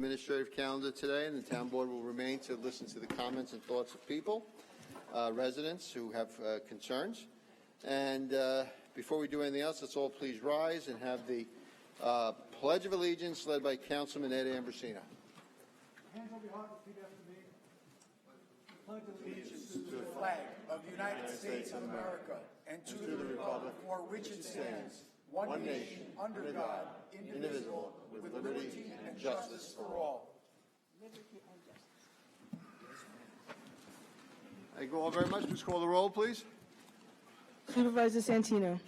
Administrative calendar today, and the town board will remain to listen to the comments and thoughts of people, residents who have concerns. And before we do anything else, let's all please rise and have the Pledge of Allegiance led by Councilman Ed Ambrosino. Hands on your heart, repeat after me. Pledge allegiance to the flag of the United States of America and to the republic for which it stands, one nation, under God, indivisible, with liberty and justice for all. Thank you all very much. Please call the roll, please. Supervisor Santino.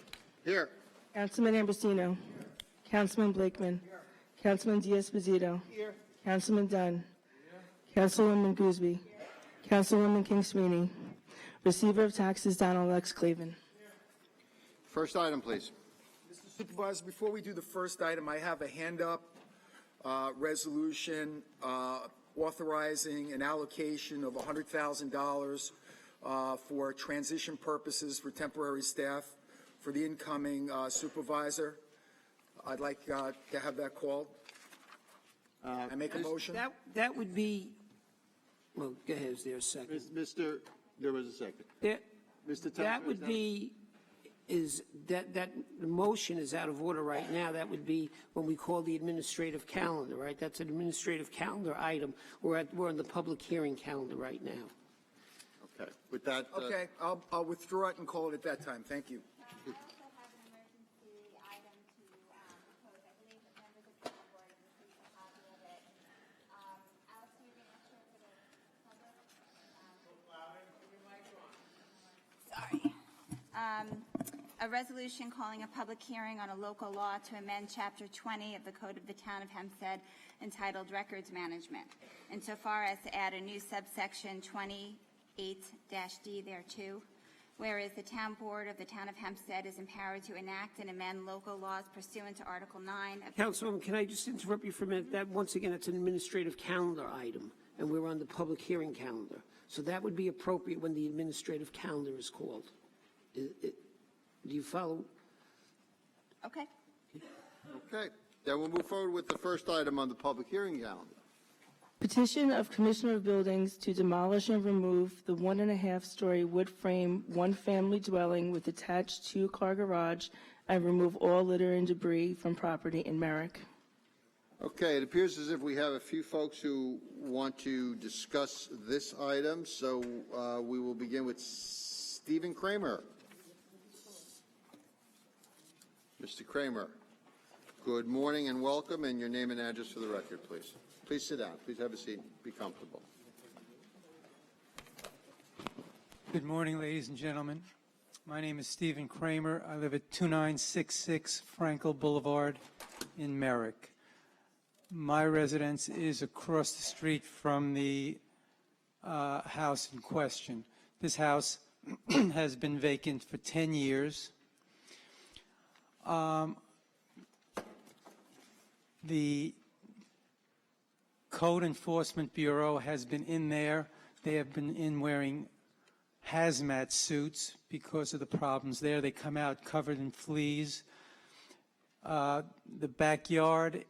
Here. Councilman Ambrosino. Councilman Blakeman. Councilman Diaz-Bazito. Here. Councilman Dunn. Councilwoman Gooseby. Councilwoman King Sweeney. Receiver of taxes Donald X. Cleven. First item, please. Mr. Supervisor, before we do the first item, I have a hand-up resolution authorizing an allocation of $100,000 for transition purposes for temporary staff for the incoming supervisor. I'd like to have that called. I make a motion. That would be, well, go ahead, is there a second? There was a second. Mr. That would be, the motion is out of order right now. That would be when we call the administrative calendar, right? That's an administrative calendar item. We're on the public hearing calendar right now. Okay. With that. Okay, I'll withdraw it and call it at that time. Thank you. A resolution calling a public hearing on a local law to amend Chapter 20 of the Code of the Town of Hempstead entitled Records Management, insofar as to add a new subsection 28-D thereto. Whereas the Town Board of the Town of Hempstead is empowered to enact and amend local laws pursuant to Article 9 of... Councilwoman, can I just interrupt you for a minute? That, once again, it's an administrative calendar item, and we're on the public hearing calendar. So that would be appropriate when the administrative calendar is called. Do you follow? Okay. Okay. Then we'll move forward with the first item on the public hearing calendar. Petition of Commissioner of Buildings to demolish and remove the 1.5-story wood frame one-family dwelling with attached 2-car garage and remove all litter and debris from property in Merrick. Okay, it appears as if we have a few folks who want to discuss this item, so we will begin with Stephen Kramer. Mr. Kramer, good morning and welcome, and your name and address for the record, please. Please sit down. Please have a seat. Be comfortable. Good morning, ladies and gentlemen. My name is Stephen Kramer. I live at 2966 Frankel Boulevard in Merrick. My residence is across the street from the house in question. This house has been vacant for 10 years. The Code Enforcement Bureau has been in there. They have been in wearing hazmat suits because of the problems there. They come out covered in fleas. The backyard,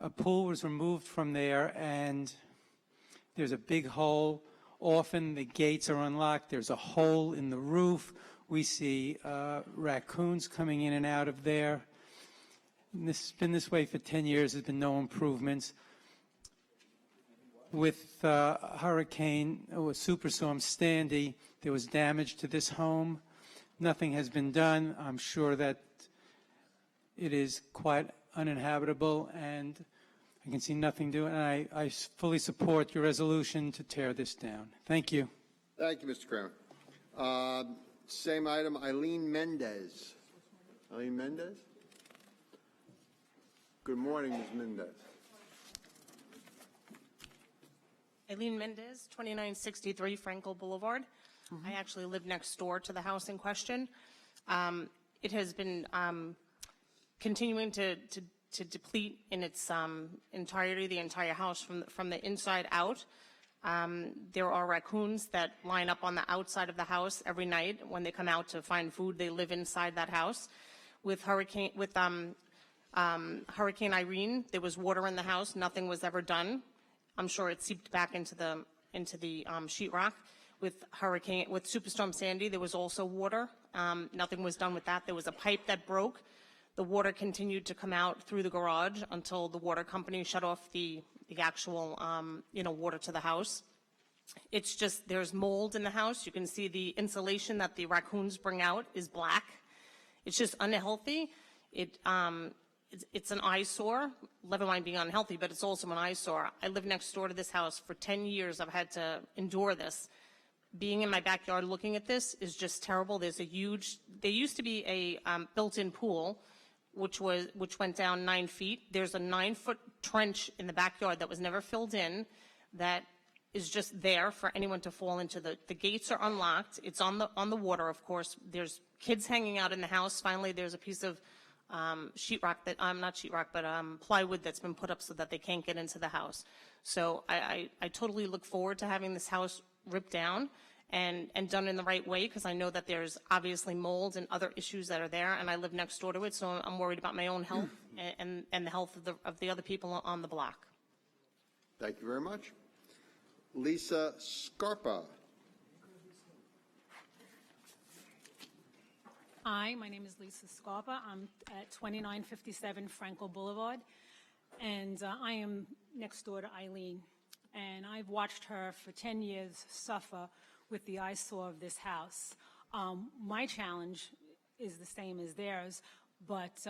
a pool was removed from there, and there's a big hole. Often the gates are unlocked. There's a hole in the roof. We see raccoons coming in and out of there. And this has been this way for 10 years. There's been no improvements. With Hurricane or Superstorm Sandy, there was damage to this home. Nothing has been done. I'm sure that it is quite uninhabitable, and I can see nothing doing. And I fully support your resolution to tear this down. Thank you. Thank you, Mr. Kramer. Same item, Eileen Mendez. Eileen Mendez? Good morning, Ms. Mendez. Eileen Mendez, 2963 Frankel Boulevard. I actually live next door to the house in question. It has been continuing to deplete in its entirety, the entire house from the inside out. There are raccoons that line up on the outside of the house every night. When they come out to find food, they live inside that house. With Hurricane Irene, there was water in the house, nothing was ever done. I'm sure it seeped back into the sheetrock. With Superstorm Sandy, there was also water. Nothing was done with that. There was a pipe that broke. The water continued to come out through the garage until the water company shut off the actual, water to the house. It's just, there's mold in the house. You can see the insulation that the raccoons bring out is black. It's just unhealthy. It's an eyesore, never mind being unhealthy, but it's also an eyesore. I live next door to this house. For 10 years, I've had to endure this. Being in my backyard looking at this is just terrible. There used to be a built-in pool, which went down 9 feet. There's a 9-foot trench in the backyard that was never filled in that is just there for anyone to fall into. The gates are unlocked. It's on the water, of course. There's kids hanging out in the house. Finally, there's a piece of sheetrock not sheetrock, but plywood that's been put up so that they can't get into the house. So I totally look forward to having this house ripped down and done in the right way, because I know that there's obviously mold and other issues that are there, and I live next door to it, so I'm worried about my own health and the health of the other people on the block. Thank you very much. Lisa Scarpa. Hi, my name is Lisa Scarpa. I'm at 2957 Frankel Boulevard, and I am next door to Eileen. And I've watched her for 10 years suffer with the eyesore of this house. My challenge is the same as theirs, but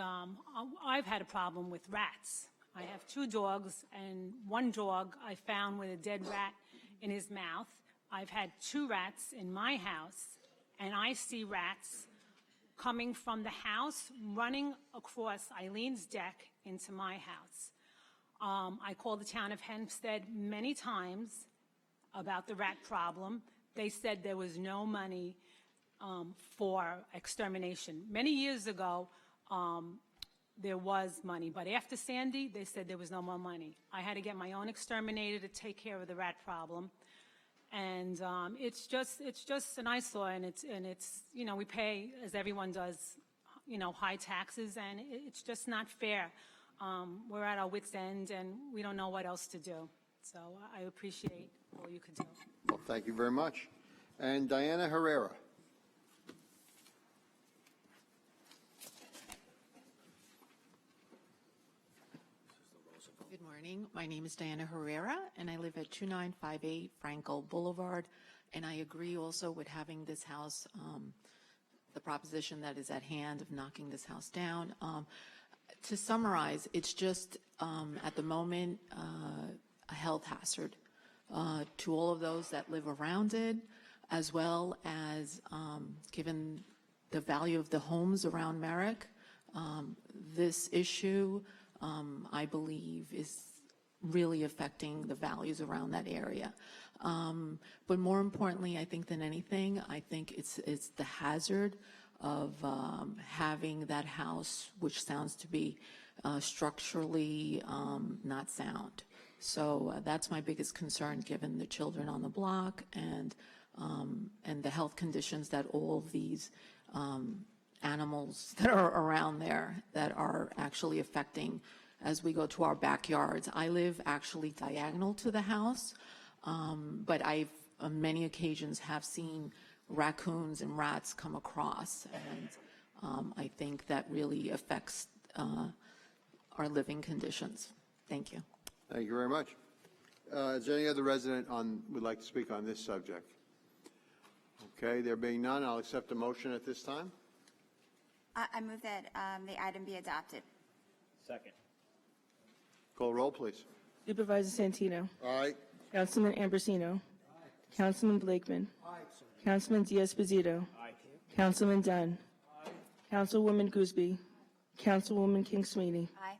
I've had a problem with rats. I have 2 dogs, and one dog I found with a dead rat in his mouth. I've had 2 rats in my house, and I see rats coming from the house, running across Eileen's deck into my house. I called the town of Hempstead many times about the rat problem. They said there was no money for extermination. Many years ago, there was money, but after Sandy, they said there was no more money. I had to get my own exterminator to take care of the rat problem. And it's just an eyesore, and it's we pay, as everyone does, high taxes, and it's just not fair. We're at our wits' end, and we don't know what else to do. So I appreciate all you could do. Well, thank you very much. And Diana Herrera. Good morning. My name is Diana Herrera, and I live at 2958 Frankel Boulevard. And I agree also with having this house, the proposition that is at hand of knocking this house down. To summarize, it's just at the moment a health hazard to all of those that live around it, as well as given the value of the homes around Merrick. This issue, I believe, is really affecting the values around that area. But more importantly, I think than anything, I think it's the hazard of having that house, which sounds to be structurally not sound. So that's my biggest concern, given the children on the block and the health conditions that all of these animals that are around there that are actually affecting as we go to our backyards. I live actually diagonal to the house, but I've on many occasions have seen raccoons and rats come across, and I think that really affects our living conditions. Thank you. Thank you very much. Is there any other resident would like to speak on this subject? Okay, there being none, I'll accept a motion at this time. I move that the item be adopted. Second. Call roll, please. Supervisor Santino. Aye. Councilman Ambrosino. Councilman Blakeman. Councilman Diaz-Bazito. Councilman Dunn. Councilwoman Gooseby. Councilwoman King Sweeney. Aye.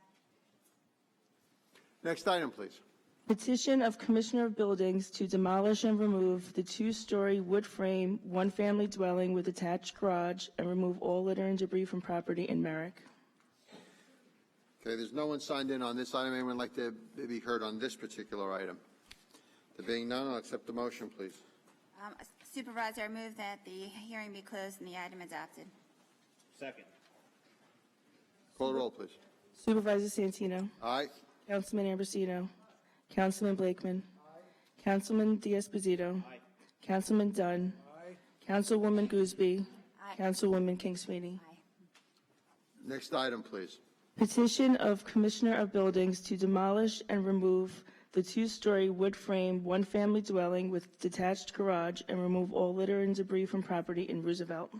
Next item, please. Petition of Commissioner of Buildings to demolish and remove the 2-story wood frame, 1-family dwelling with attached garage and remove all litter and debris from property in Merrick. Okay, there's no one signed in on this item. Anyone like to be heard on this particular item? There being none, I'll accept the motion, please. Supervisor, I move that the hearing be closed and the item adopted. Second. Call roll, please. Supervisor Santino. Aye. Councilman Ambrosino. Councilman Blakeman. Councilman D'Esposito. Councilman Dunn. Councilwoman Gooseby. Councilwoman King Sweeney. Next item, please. Petition of Commissioner of Buildings to demolish and remove the two-story wood frame, one-family dwelling with detached garage and remove all litter and debris from property in Roosevelt.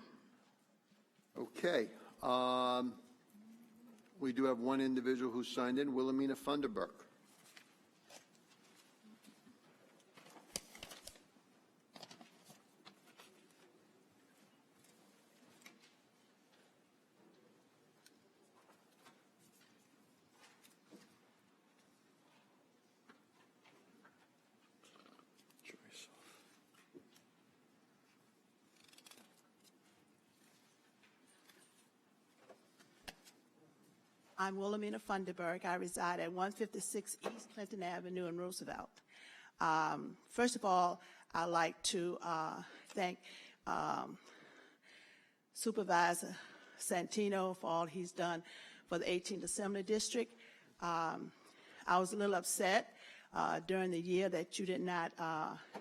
Okay. We do have one individual who signed in, Wilhelmina Funderburk. I'm Wilhelmina Funderburg. I reside at 156 East Clinton Avenue in Roosevelt. First of all, I'd like to thank Supervisor Santino for all he's done for the 18th Assembly District. I was a little upset during the year that you did not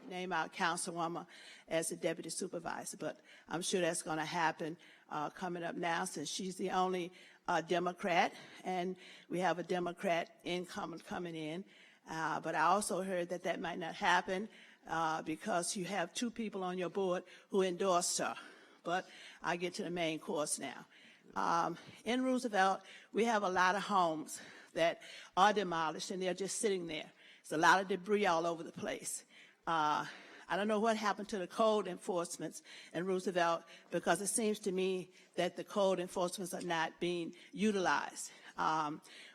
name our councilwoman as the deputy supervisor, but I'm sure that's going to happen coming up now since she's the only Democrat, and we have a Democrat coming in. But I also heard that that might not happen because you have two people on your board who endorsed her. But I get to the main course now. In Roosevelt, we have a lot of homes that are demolished, and they're just sitting there. There's a lot of debris all over the place. I don't know what happened to the code enforcements in Roosevelt, because it seems to me that the code enforcements are not being utilized.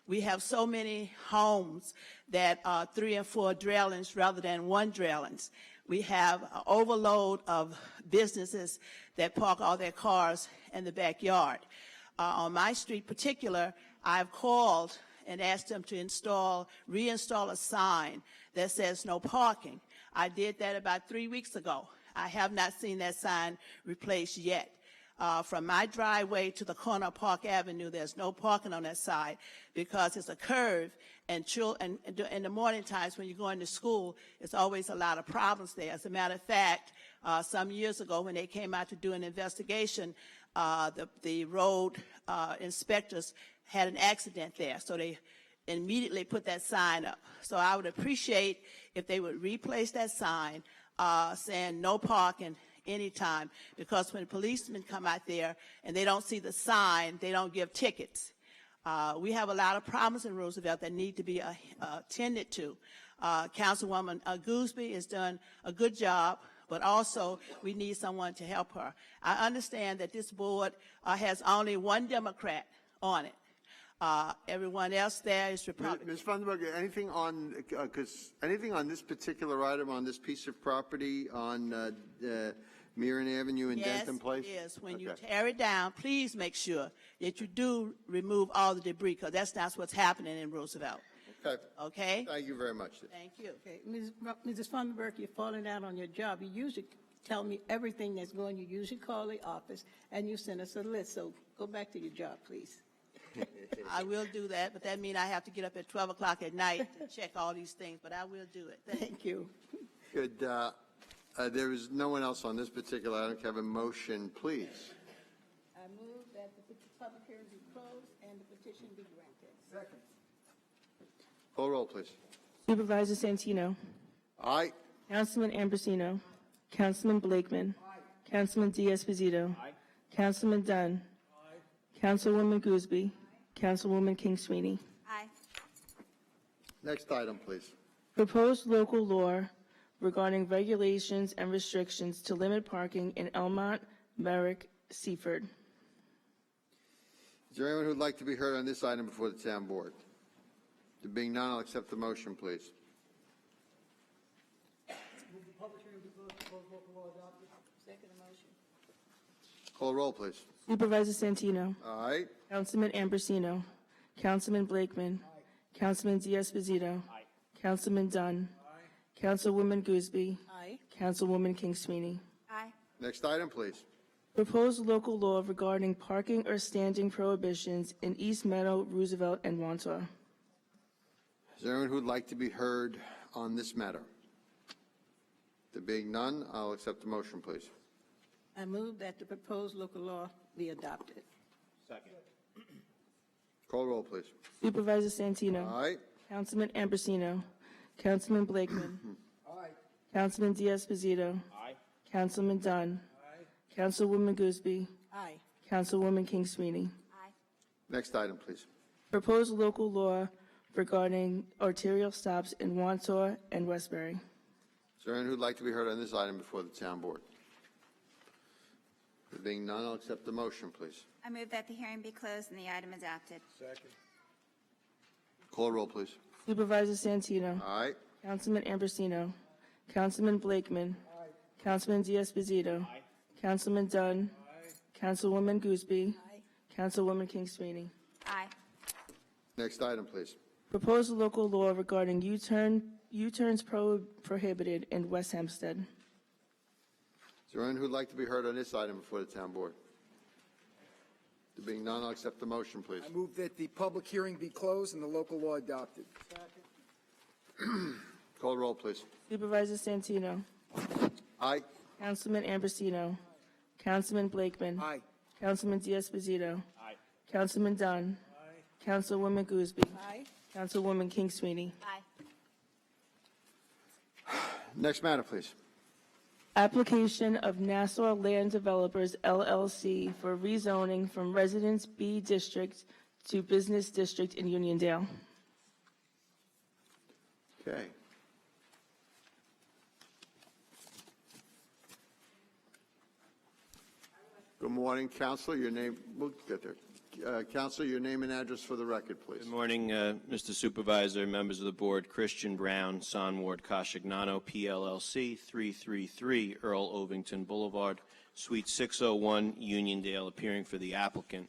We have so many homes that are 3 and 4 dwellings rather than 1 dwellings. We have an overload of businesses that park all their cars in the backyard. On my street particular, I've called and asked them to reinstall a sign that says no parking. I did that about 3 weeks ago. I have not seen that sign replaced yet. From my driveway to the corner of Park Avenue, there's no parking on that side because it's a curve, and in the morning times when you're going to school, it's always a lot of problems there. As a matter of fact, some years ago when they came out to do an investigation, the road inspectors had an accident there, so they immediately put that sign up. So I would appreciate if they would replace that sign saying no parking anytime, because when policemen come out there and they don't see the sign, they don't give tickets. We have a lot of problems in Roosevelt that need to be attended to. Councilwoman Gooseby has done a good job, but also we need someone to help her. I understand that this board has only one Democrat on it. Everyone else there is Republican. Ms. Funderburg, anything on this particular item on this piece of property on Mirren Avenue in Denton Place? Yes, when you tear it down, please make sure that you do remove all the debris, because that's not what's happening in Roosevelt. Okay. Okay? Thank you very much. Thank you. Okay, Mrs. Funderburg, you're falling out on your job. You usually tell me everything that's going. You usually call the office and you send us a list. So go back to your job, please. I will do that, but that means I have to get up at 12 o'clock at night to check all these things, but I will do it. Thank you. Good. There is no one else on this particular item. Can I have a motion, please? I move that the public hearing be closed and the petition be granted. Second. Call roll, please. Supervisor Santino. Aye. Councilman Ambrosino. Councilman Blakeman. Councilman D'Esposito. Councilman Dunn. Councilwoman Gooseby. Councilwoman King Sweeney. Aye. Next item, please. Proposed local law regarding regulations and restrictions to limit parking in Elmont, Merrick, Seaford. Is there anyone who would like to be heard on this item before the town board? There being none, I'll accept the motion, please. Move the public hearing be closed, proposed local law adopted. Second motion. Call roll, please. Supervisor Santino. Aye. Councilman Ambrosino. Councilman Blakeman. Councilman D'Esposito. Councilman Dunn. Councilwoman Gooseby. Aye. Councilwoman King Sweeney. Aye. Next item, please. Proposed local law regarding parking or standing prohibitions in East Meadow, Roosevelt, and Wandsworth. Is there anyone who would like to be heard on this matter? There being none, I'll accept the motion, please. I move that the proposed local law be adopted. Call roll, please. Supervisor Santino. Aye. Councilman Ambrosino. Councilman Blakeman. Aye. Councilman Diaz-Pasito. Aye. Councilman Dunn. Councilwoman Gooseby. Aye. Councilwoman King Sweeney. Aye. Next item, please. Proposed local law regarding arterial stops in Wandsworth and Westbury. Is there anyone who would like to be heard on this item before the town board? There being none, I'll accept the motion, please. I move that the hearing be closed and the item adopted. Call roll, please. Supervisor Santino. Aye. Councilman Ambrosino. Councilman Blakeman. Councilman Diaz-Pasito. Councilman Dunn. Councilwoman Gooseby. Councilwoman King Sweeney. Aye. Next item, please. Proposed local law regarding U-turns prohibited in West Hempstead. Is there anyone who would like to be heard on this item before the town board? There being none, I'll accept the motion, please. I move that the public hearing be closed and the local law adopted. Call roll, please. Supervisor Santino. Aye. Councilman Ambrosino. Councilman Blakeman. Aye. Councilman Diaz-Pasito. Aye. Councilman Dunn. Councilwoman Gooseby. Aye. Councilwoman King Sweeney. Aye. Next matter, please. Application of Nassau Land Developers LLC for rezoning from Residence B District to Business District in Uniondale. Okay. Good morning, Counselor. Your name, we'll get there. Counselor, your name and address for the record, please. Good morning, Mr. Supervisor, members of the board. Christian Brown, Son Ward Casignano, PLLC, 333 Earl Ovington Boulevard, Suite 601, Uniondale, appearing for the applicant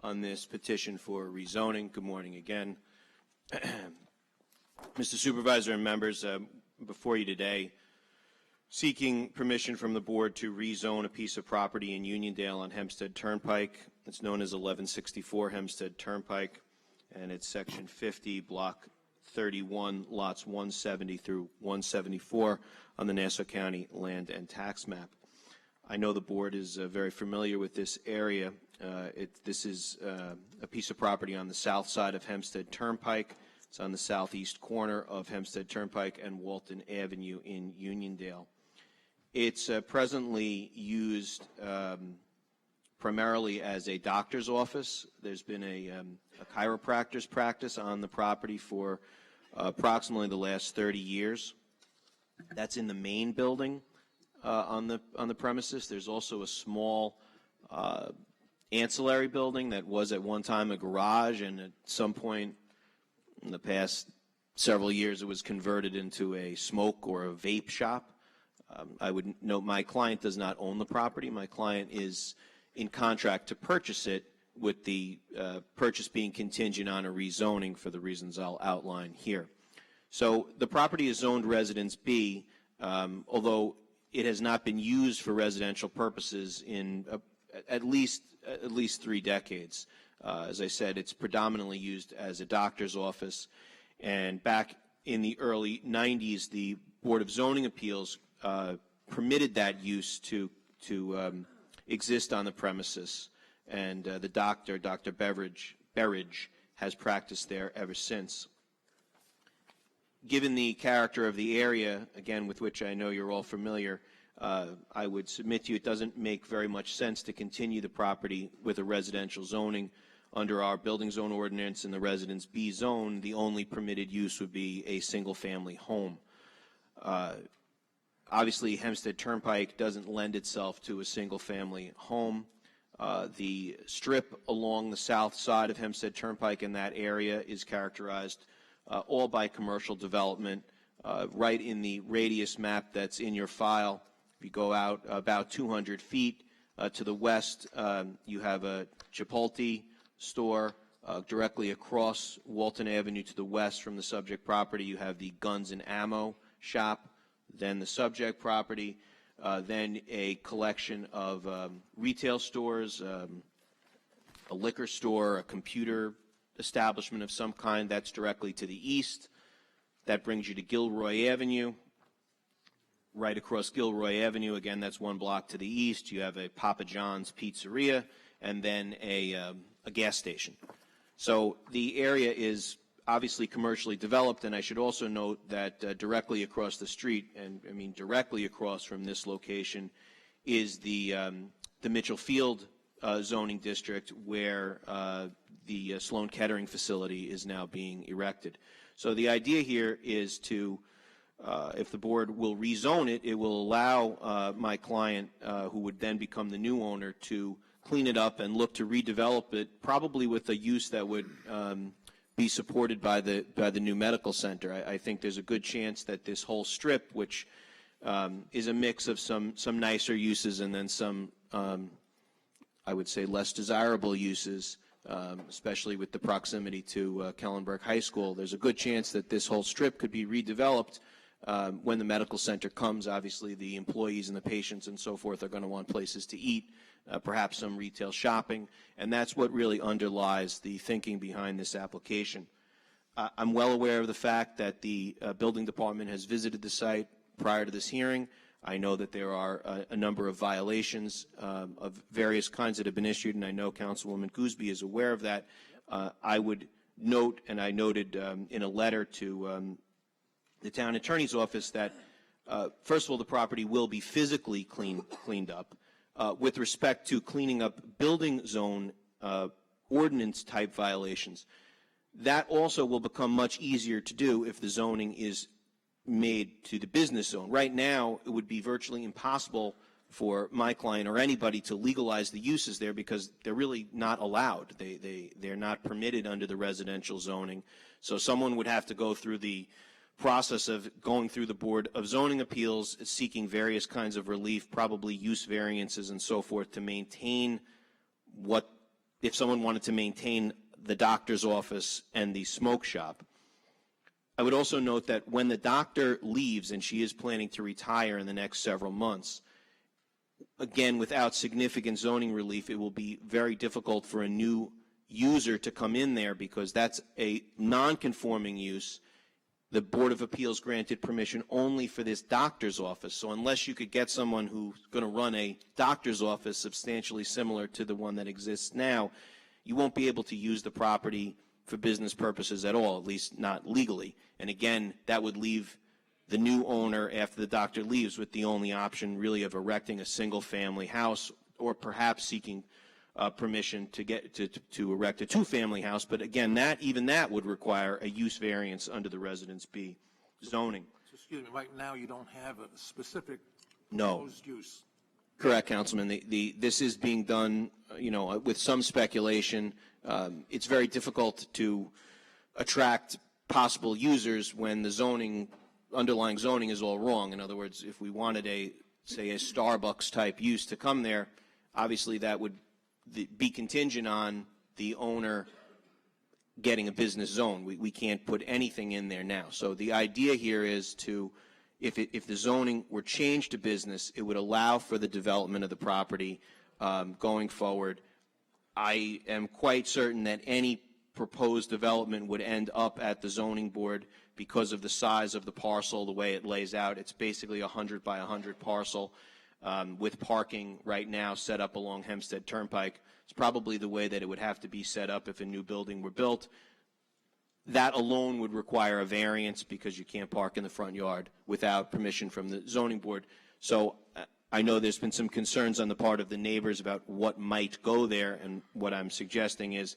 on this petition for rezoning. Good morning again. Mr. Supervisor and members, before you today, seeking permission from the board to rezone a piece of property in Uniondale on Hempstead Turnpike. It's known as 1164 Hempstead Turnpike, and it's section 50, block 31, lots 170 through 174 on the Nassau County land and tax map. I know the board is very familiar with this area. This is a piece of property on the south side of Hempstead Turnpike. It's on the southeast corner of Hempstead Turnpike and Walton Avenue in Uniondale. It's presently used primarily as a doctor's office. There's been a chiropractor's practice on the property for approximately the last 30 years. That's in the main building on the premises. There's also a small ancillary building that was at one time a garage, and at some point in the past several years it was converted into a smoke or a vape shop. I would note my client does not own the property. My client is in contract to purchase it, with the purchase being contingent on a rezoning for the reasons I'll outline here. So the property is zoned Residence B, although it has not been used for residential purposes in at least 3 decades. As I said, it's predominantly used as a doctor's office, and back in the early 90s, the Board of Zoning Appeals permitted that use to exist on the premises, and the Dr. Berridge, has practiced there ever since. Given the character of the area, again, with which I know you're all familiar, I would submit to you it doesn't make very much sense to continue the property with a residential zoning. Under our building zone ordinance in the Residence B zone, the only permitted use would be a single-family home. Obviously, Hempstead Turnpike doesn't lend itself to a single-family home. The strip along the south side of Hempstead Turnpike in that area is characterized all by commercial development. Right in the radius map that's in your file, if you go out about 200 feet to the west, you have a Chipotle store. Directly across Walton Avenue to the west from the subject property, you have the Guns and Ammo shop. Then the subject property, then a collection of retail stores, a liquor store, a computer establishment of some kind. That's directly to the east. That brings you to Gilroy Avenue. Right across Gilroy Avenue, again, that's 1 block to the east. You have a Papa John's Pizzeria and then a gas station. So the area is obviously commercially developed, and I should also note that directly across the street, and I mean directly across from this location, is the Mitchell Field zoning district where the Sloan Kettering facility is now being erected. So the idea here is to, if the board will rezone it, it will allow my client, who would then become the new owner, to clean it up and look to redevelop it, probably with a use that would be supported by the new medical center. I think there's a good chance that this whole strip, which is a mix of some nicer uses and then some, I would say, less desirable uses, especially with the proximity to Kellenberg High School, there's a good chance that this whole strip could be redeveloped when the medical center comes. Obviously, the employees and the patients and so forth are going to want places to eat, perhaps some retail shopping, and that's what really underlies the thinking behind this application. I'm well aware of the fact that the building department has visited the site prior to this hearing. I know that there are a number of violations of various kinds that have been issued, and I know Councilwoman Gooseby is aware of that. I would note, and I noted in a letter to the town attorney's office, that first of all, the property will be physically cleaned up. With respect to cleaning up building zone ordinance type violations, that also will become much easier to do if the zoning is made to the business zone. Right now, it would be virtually impossible for my client or anybody to legalize the uses there because they're really not allowed. They're not permitted under the residential zoning. So someone would have to go through the process of going through the Board of Zoning Appeals, seeking various kinds of relief, probably use variances and so forth, to maintain what, if someone wanted to maintain the doctor's office and the smoke shop. I would also note that when the doctor leaves, and she is planning to retire in the next several months, again, without significant zoning relief, it will be very difficult for a new user to come in there because that's a non-conforming use. The Board of Appeals granted permission only for this doctor's office. So unless you could get someone who's going to run a doctor's office substantially similar to the one that exists now, you won't be able to use the property for business purposes at all, at least not legally. And again, that would leave the new owner, after the doctor leaves, with the only option really of erecting a single-family house, or perhaps seeking permission to get to erect a two-family house. But again, even that would require a use variance under the Residence B zoning. Excuse me, right now you don't have a specific No. proposed use. Correct, Councilman. This is being done, with some speculation. It's very difficult to attract possible users when the underlying zoning is all wrong. In other words, if we wanted say a Starbucks type use to come there, obviously that would be contingent on the owner getting a business zone. We can't put anything in there now. So the idea here is to, if the zoning were changed to business, it would allow for the development of the property going forward. I am quite certain that any proposed development would end up at the zoning board because of the size of the parcel, the way it lays out. It's basically a 100 by 100 parcel with parking right now set up along Hempstead Turnpike. It's probably the way that it would have to be set up if a new building were built. That alone would require a variance because you can't park in the front yard without permission from the zoning board. So I know there's been some concerns on the part of the neighbors about what might go there, and what I'm suggesting is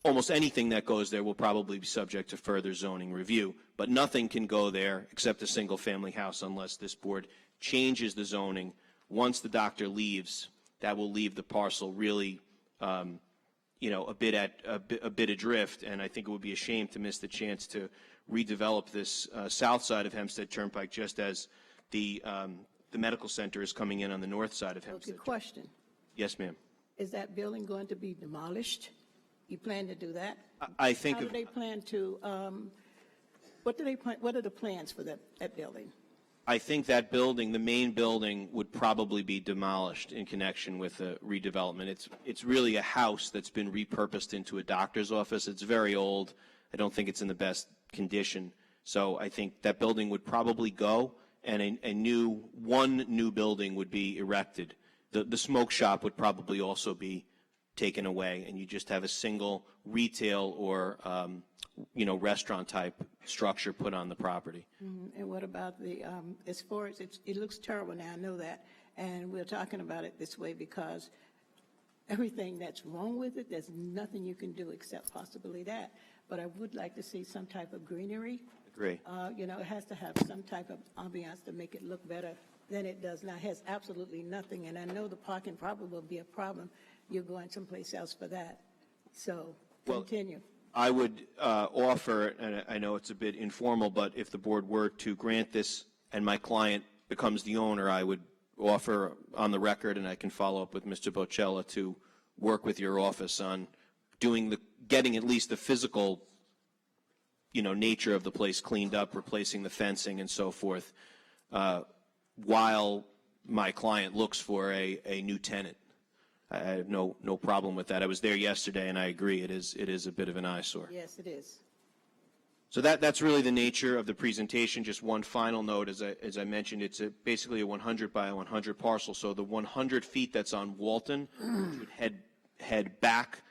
almost anything that goes there will probably be subject to further zoning review, but nothing can go there except a single-family house unless this board changes the zoning. Once the doctor leaves, that will leave the parcel really a bit adrift, and I think it would be a shame to miss the chance to redevelop this south side of Hempstead Turnpike, just as the medical center is coming in on the north side of Hempstead. Okay, question. Yes, ma'am. Is that building going to be demolished? You plan to do that? I think. How do they plan to? What are the plans for that building? I think that building, the main building, would probably be demolished in connection with the redevelopment. It's really a house that's been repurposed into a doctor's office. It's very old. I don't think it's in the best condition. So I think that building would probably go, and one new building would be erected. The smoke shop would probably also be taken away, and you just have a single retail or restaurant type structure put on the property. And what about the, as far as, it looks terrible now, I know that, and we're talking about it this way because everything that's wrong with it, there's nothing you can do except possibly that. But I would like to see some type of greenery. Agree. It has to have some type of ambiance to make it look better than it does now. It has absolutely nothing, and I know the parking probably will be a problem. You're going someplace else for that. So, continue. I would offer, and I know it's a bit informal, but if the board were to grant this and my client becomes the owner, I would offer on the record, and I can follow up with Mr. Bocella, to work with your office on getting at least the physical, nature of the place cleaned up, replacing the fencing and so forth, while my client looks for a new tenant. I have no problem with that. I was there yesterday, and I agree. It is a bit of an eyesore. Yes, it is. So that's really the nature of the presentation. Just one final note, as I mentioned, it's basically a 100 by 100 parcel. So the 100 feet that's on Walton would head back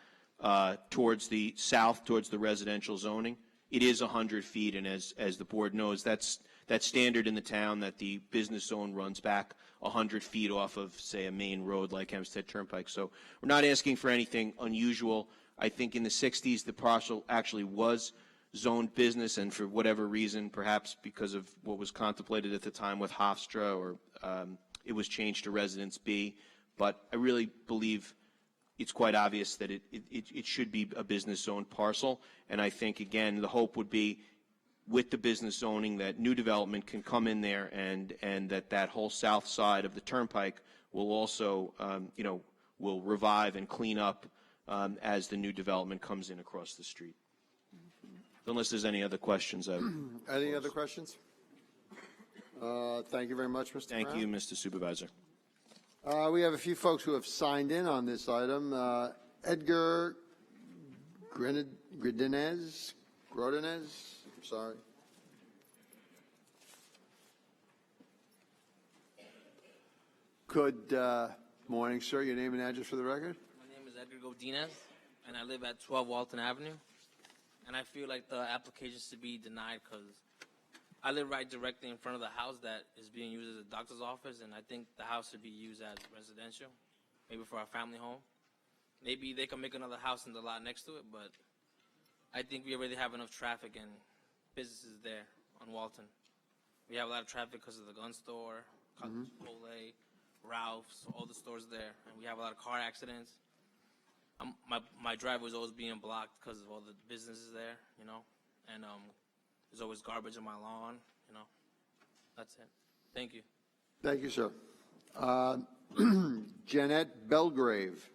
towards the south, towards the residential zoning. It is 100 feet, and as the board knows, that's standard in the town, that the business zone runs back 100 feet off of, say, a main road like Hempstead Turnpike. So we're not asking for anything unusual. I think in the 60s, the parcel actually was zoned business, and for whatever reason, perhaps because of what was contemplated at the time with Hofstra, or it was changed to Residence B. But I really believe it's quite obvious that it should be a business zone parcel. And I think, again, the hope would be, with the business zoning, that new development can come in there, and that whole south side of the turnpike will also, will revive and clean up as the new development comes in across the street. Unless there's any other questions. Any other questions? Thank you very much, Mr. Thank Brown. you, Mr. Supervisor. We have a few folks who have signed in on this item. Edgar Grodinez, I'm sorry. Good morning, sir. Your name and address for the record? My name is Edgar Godinez, and I live at 12 Walton Avenue. And I feel like the application should be denied because I live right directly in front of the house that is being used as a doctor's office, and I think the house should be used as residential, maybe for our family home. Maybe they can make another house in the lot next to it, but I think we already have enough traffic and businesses there on Walton. We have a lot of traffic because of the gun store, Chipotle, Ralph's, all the stores there, and we have a lot of car accidents. My driveway was always being blocked because of all the businesses there, and there's always garbage on my lawn, That's it. Thank you. Thank you, sir. Jeanette Belgrave.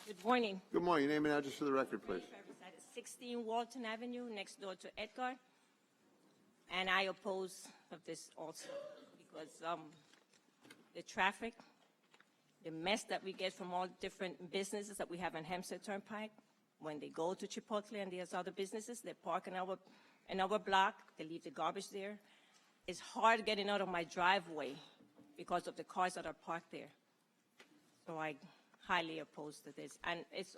Good morning. Good morning. Your name and address for the record, please. 16 Walton Avenue, next door to Edgar. And I oppose of this also because the traffic, the mess that we get from all different businesses that we have on Hempstead Turnpike, when they go to Chipotle and there's other businesses, they park in our block, they leave the garbage there. It's hard getting out of my driveway because of the cars that are parked there. So I highly opposed to this. And it's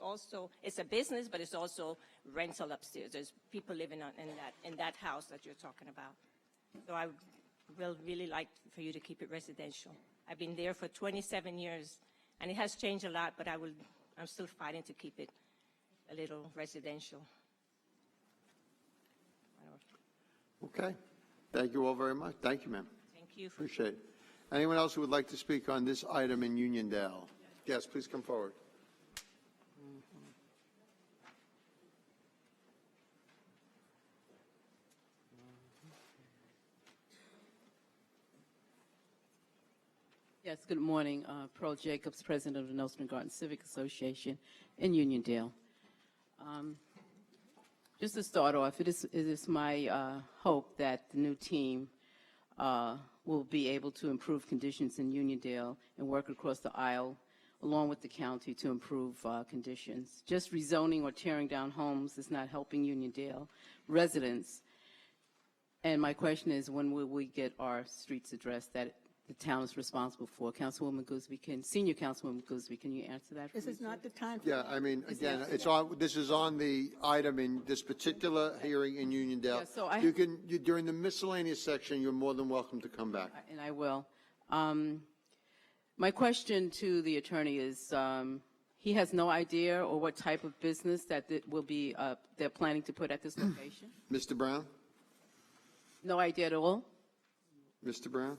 a business, but it's also rental upstairs. There's people living in that house that you're talking about. So I will really like for you to keep it residential. I've been there for 27 years, and it has changed a lot, but I'm still fighting to keep it a little residential. Okay. Thank you all very much. Thank you, ma'am. Thank you. Appreciate it. Anyone else who would like to speak on this item in Uniondale? Yes, please come forward. Yes, good morning. Pearl Jacobs, President of the Nelson Garden Civic Association in Uniondale. Just to start off, it is my hope that the new team will be able to improve conditions in Uniondale and work across the aisle along with the county to improve conditions. Just rezoning or tearing down homes is not helping Uniondale residents. And my question is, when will we get our streets addressed that the town is responsible for? Councilwoman Goosby, Senior Councilwoman Goosby, can you answer that for This me, is not the time for Yeah, that. I mean, again, this is on the item in this particular hearing in Uniondale. Yeah, so During the miscellaneous section, you're more than welcome to come back. And I will. My question to the attorney is, he has no idea or what type of business that it will be, they're planning to put at this location? Mr. Brown? No idea at all? Mr. Brown,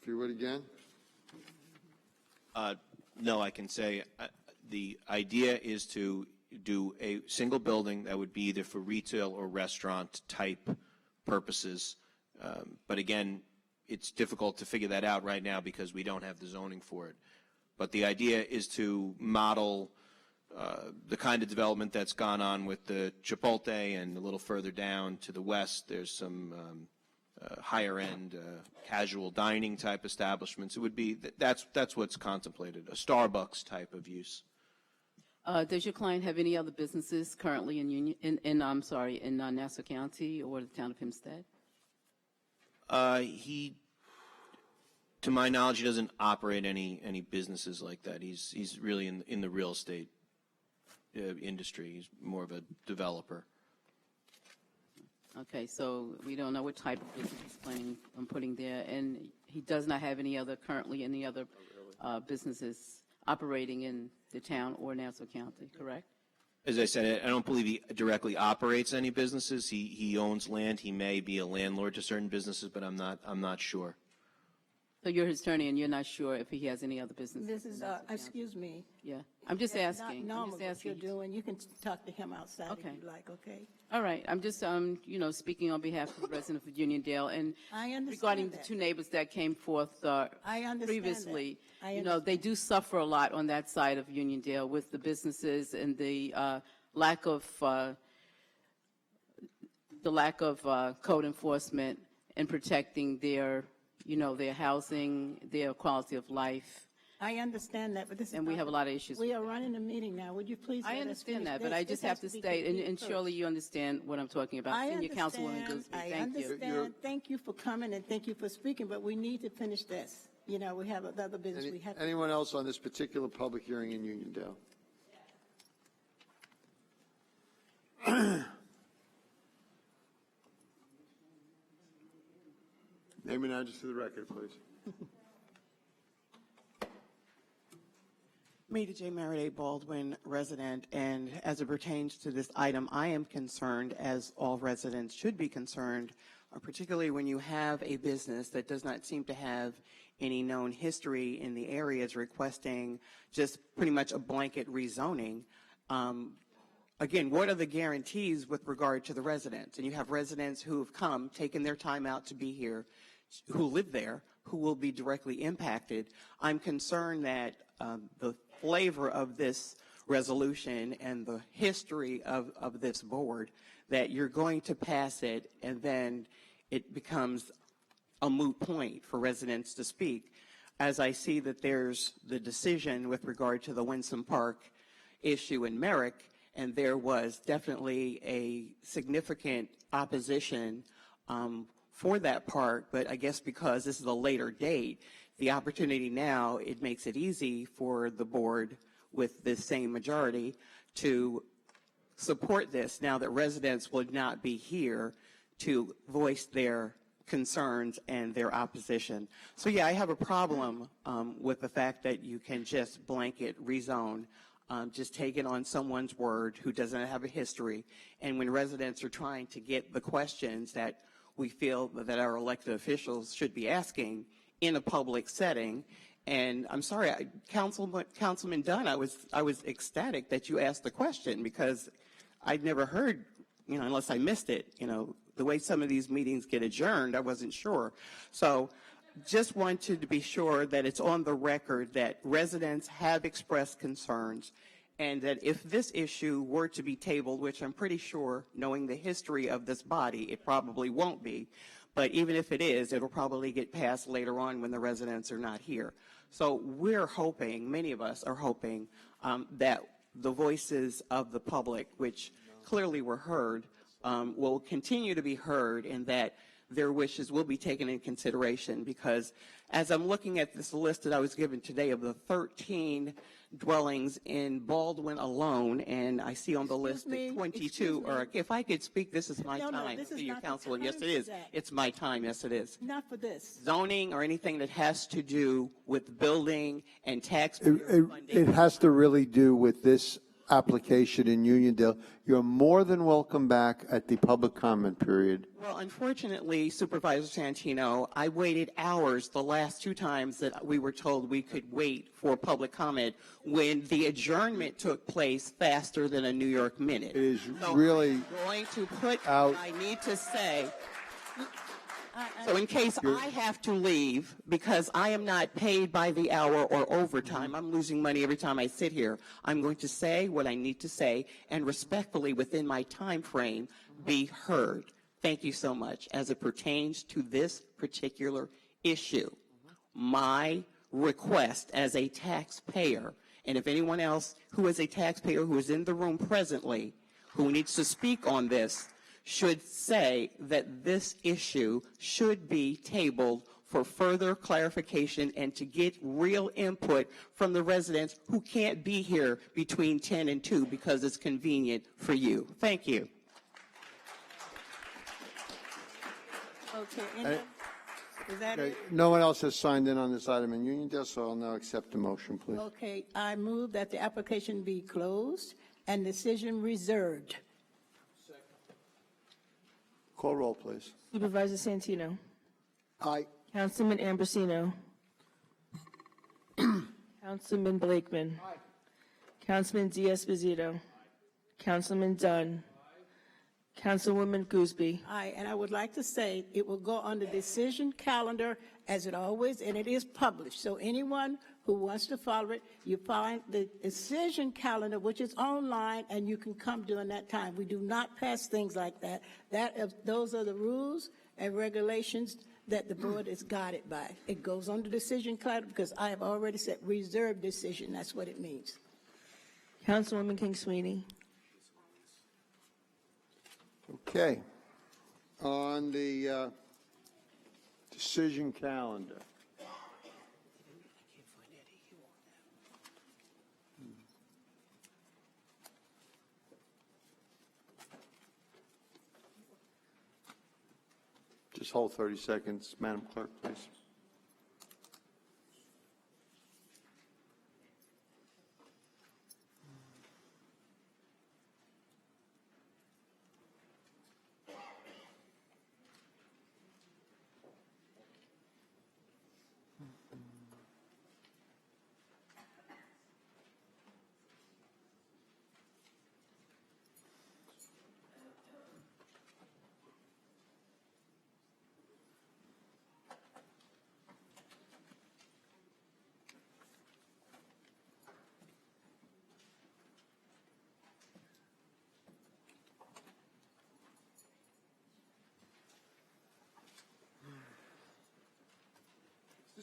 if you would again. No, I can say the idea is to do a single building that would be either for retail or restaurant type purposes. But again, it's difficult to figure that out right now because we don't have the zoning for it. But the idea is to model the kind of development that's gone on with the Chipotle, and a little further down to the west, there's some higher end casual dining type establishments. It would be, that's what's contemplated, a Starbucks type of use. Does your client have any other businesses currently in Nassau County or the town of Hempstead? He, to my knowledge, he doesn't operate any businesses like that. He's really in the real estate industry. He's more of a developer. Okay, so we don't know what type of business he's planning on putting there, and he does not have any other businesses operating in the town or Nassau County, correct? As I said, I don't believe he directly operates any businesses. He owns land. He may be a landlord to certain businesses, but I'm not sure. So you're his attorney, and you're not sure if he has any other businesses? This is, excuse me. Yeah, I'm just That's asking. not I'm normal just what you're asking. doing. You can talk to him outside Okay. if you like, okay? All right, I'm just, speaking on behalf of the residents of Uniondale, and I understand regarding the that. two neighbors that came forth I understand previously, that. I understand. they do suffer a lot on that side of Uniondale with the businesses and the lack of code enforcement and protecting their housing, their quality of life. I understand that, but this is. And we not have a the- lot of issues We with are running a meeting now. Would you please I let us understand finish that, but this? I This just has have to be state, and complete surely first. you understand what I'm talking about. I Senior Councilwoman understand. Goosby, I thank you. understand. Thank you for coming and thank you for speaking, but we need to finish this. We have other business we have. Anyone else on this particular public hearing in Uniondale? Name and address to the record, please. Maida J. Merriday Baldwin, resident, and as it pertains to this item, I am concerned, as all residents should be concerned, particularly when you have a business that does not seem to have any known history in the areas requesting just pretty much a blanket rezoning. Again, what are the guarantees with regard to the residents? And you have residents who have come, taken their time out to be here, who live there, who will be directly impacted. I'm concerned that the flavor of this resolution and the history of this board, that you're going to pass it and then it becomes a moot point for residents to speak. As I see that there's the decision with regard to the Winsome Park issue in Merrick, and there was definitely a significant opposition for that park, but I guess because this is a later date, the opportunity now, it makes it easy for the board with this same majority to support this now that residents would not be here to voice their concerns and their opposition. So yeah, I have a problem with the fact that you can just blanket rezone, just take it on someone's word who doesn't have a history. And when residents are trying to get the questions that we feel that our elected officials should be asking in a public setting. And I'm sorry, Councilman Dunn, I was ecstatic that you asked the question because I'd never heard, unless I missed it, the way some of these meetings get adjourned, I wasn't sure. So just wanted to be sure that it's on the record that residents have expressed concerns, and that if this issue were to be tabled, which I'm pretty sure, knowing the history of this body, it probably won't be, but even if it is, it'll probably get passed later on when the residents are not here. So we're hoping, many of us are hoping, that the voices of the public, which clearly were heard, will continue to be heard, and that their wishes will be taken in consideration. Because as I'm looking at this list that I was given today of the 13 dwellings in Baldwin alone, and I see on the list that 22 are, if I could speak, this is my time, this is to your not the council, and yes time it is, for that. it's my time, yes it is. Not for this. Zoning or anything that has to do with building and taxpayer funding. It has to really do with this application in Uniondale. You're more than welcome back at the public comment period. Well, unfortunately, Supervisor Santino, I waited hours the last two times that we were told we could wait for public comment when the adjournment took place faster than a New York minute. It is So really I'm going to put out. what I need to say. So in case I have to leave because I am not paid by the hour or overtime, I'm losing money every time I sit here, I'm going to say what I need to say and respectfully within my time frame be heard. Thank you so much. As it pertains to this particular issue, my request as a taxpayer, and if anyone else who is a taxpayer who is in the room presently who needs to speak on this, should say that this issue should be tabled for further clarification and to get real input from the residents who can't be here between 10 and 2 because it's convenient for you. Thank you. Okay, is that Okay, it? no one else has signed in on this item in Uniondale, so I'll now accept the motion, please. Okay, I move that the application be closed and decision reserved. Call roll, please. Supervisor Santino. Aye. Councilman Ambrosino. Councilman Blakeman. Councilman Diaz-Bazito. Councilman Dunn. Councilwoman Gooseby. Aye, and I would like to say it will go on the decision calendar as it always, and it is published. So anyone who wants to follow it, you find the decision calendar, which is online, and you can come during that time. We do not pass things like that. Those are the rules and regulations that the board is guided by. It goes on the decision calendar because I have already said reserved decision. That's what it means. Councilwoman King Sweeney. Okay. On the decision calendar. Just hold 30 seconds, Madam Clerk, please.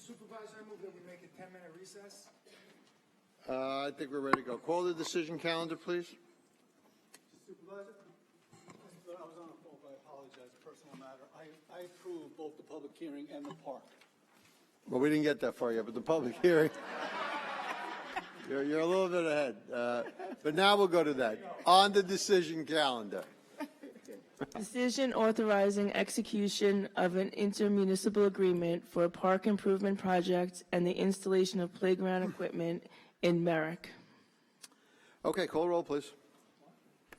Mr. Supervisor, I move that we make a 10-minute recess. I think we're ready to go. Call the decision calendar, please. Supervisor? I was on a phone, but I apologize, personal matter. I approve both the public hearing and the park. Well, we didn't get that far yet, but the public hearing, you're a little bit ahead. But now we'll go to that. On the decision calendar. Decision authorizing execution of an intermunicipal agreement for a park improvement project and the installation of playground equipment in Merrick. Okay, call roll, please.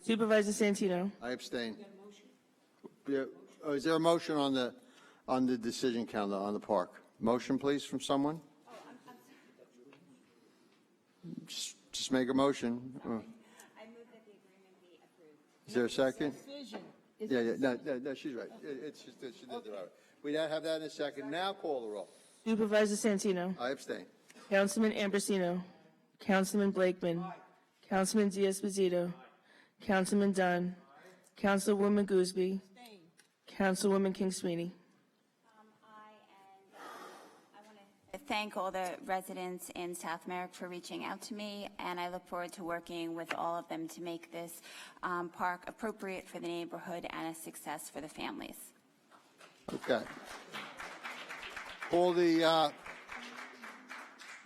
Supervisor Santino. I abstain. Yeah. Oh, is there a motion on the decision calendar on the park? Motion, please, from someone? Just make a motion. I move that the agreement be approved. Is there a second? Decision. Yeah, no, she's right. It's just that she did it right. We now have that in a second. Now call the roll. Supervisor Santino. I abstain. Councilman Ambrosino. Councilman Blakeman. Councilman Diaz-Bazito. Councilman Dunn. Councilwoman Gooseby. Councilwoman King Sweeney. I thank all the residents in South Merrick for reaching out to me, and I look forward to working with all of them to make this park appropriate for the neighborhood and a success for the families. Okay. Call the,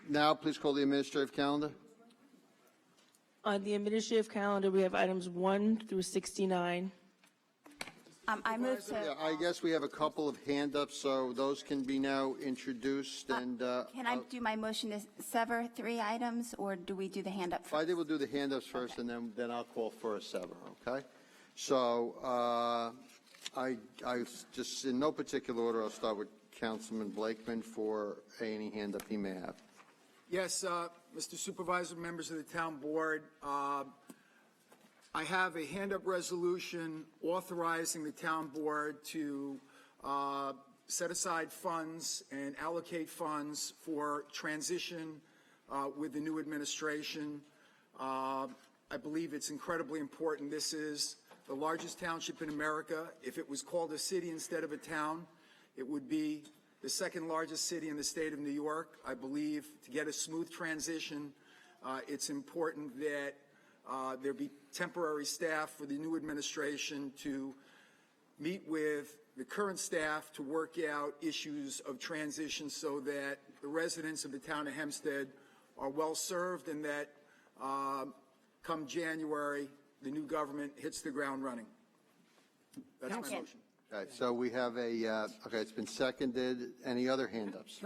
now please call the administrative calendar. On the administrative calendar, we have items 1 through 69. I move to. Yeah, I guess we have a couple of hand-ups, so those can be now introduced and. Can I do my motion to sever 3 items, or do we do the hand up first? I think we'll do the hand-ups first, and then I'll call for a sever, okay? So I just, in no particular order, I'll start with Councilman Blakeman for any hand-up he may have. Yes, Mr. Supervisor, members of the town board, I have a hand-up resolution authorizing the town board to set aside funds and allocate funds for transition with the new administration. I believe it's incredibly important. This is the largest township in America. If it was called a city instead of a town, it would be the second largest city in the state of New York. I believe to get a smooth transition, it's important that there be temporary staff for the new administration to meet with the current staff to work out issues of transition so that the residents of the town of Hempstead are well served and that come January, the new government hits the ground running. That's my motion. Okay, so we have a, okay, it's been seconded. Any other hand-ups?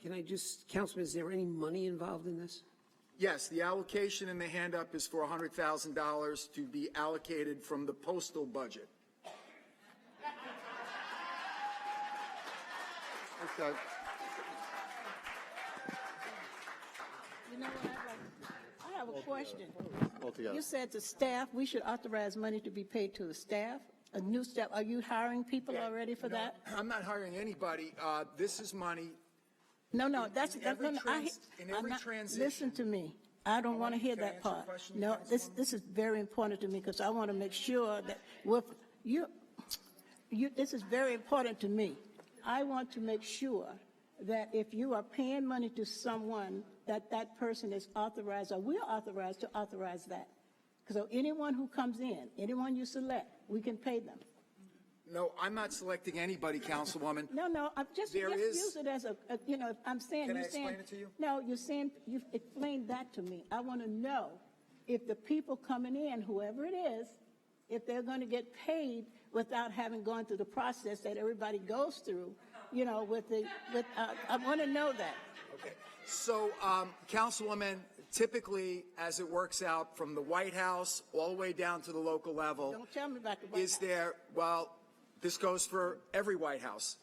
Can I just, Councilman, is there any money involved in this? Yes, the allocation in the hand-up is for $100,000 to be allocated from the postal budget. Okay. You know what, I have a question. Altogether. You said to staff, we should authorize money to be paid to the staff, a new staff. Are you hiring people already for that? I'm not hiring anybody. This is money. No, that's, In every transition. Listen to me. I don't want to hear that part. No, this is very important to me because I want to make sure that this is very important to me. I want to make sure that if you are paying money to someone, that person is authorized, or we're authorized to authorize that. So anyone who comes in, anyone you select, we can pay them. No, I'm not selecting anybody, Councilwoman. No, I'm just use it as a I'm saying. Can I you're saying, explain it to you? No, you've explained that to me. I want to know if the people coming in, whoever it is, if they're going to get paid without having gone through the process that everybody goes through, I want to know that. Okay. So, Councilwoman, typically, as it works out from the White House all the way down to the local level, Don't tell me about the White is there, well, this goes for every White House.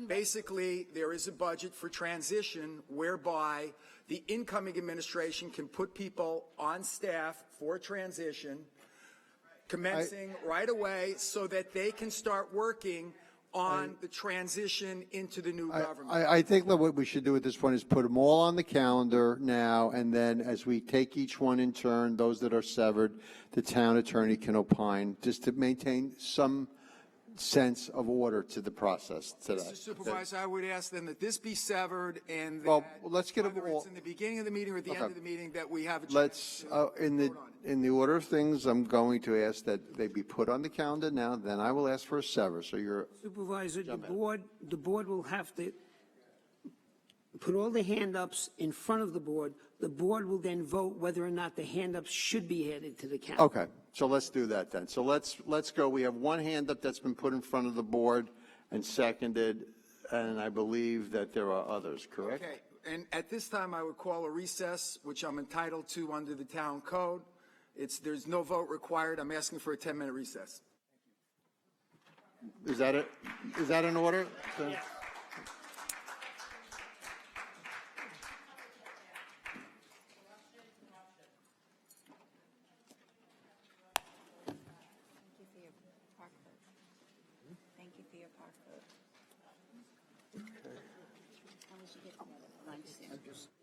Basically, there is a budget for transition whereby the incoming administration can put people on staff for transition, commencing right away so that they can start working on the transition into the new government. I think that what we should do at this point is put them all on the calendar now, and then as we take each one in turn, those that are severed, the town attorney can opine, just to maintain some sense of order to the process today. Mr. Supervisor, I would ask then that this be severed and that Well, let's get whether them all. it's in the beginning of the meeting or at the end of the meeting that we have a chance Let's, to vote on it. in the order of things, I'm going to ask that they be put on the calendar now, then I will ask for a sever, so you're. Supervisor, the board will have to put all the hand-ups in front of the board. The board will then vote whether or not the hand-ups should be added to the calendar. Okay, so let's do that then. So let's go. We have one hand up that's been put in front of the board and seconded, and I believe that there are others, correct? Okay, and at this time, I would call a recess, which I'm entitled to under the town code. There's no vote required. I'm asking for a 10-minute recess. Is that it? Is that in order? Yes. Thank you for your park vote. I was should get together.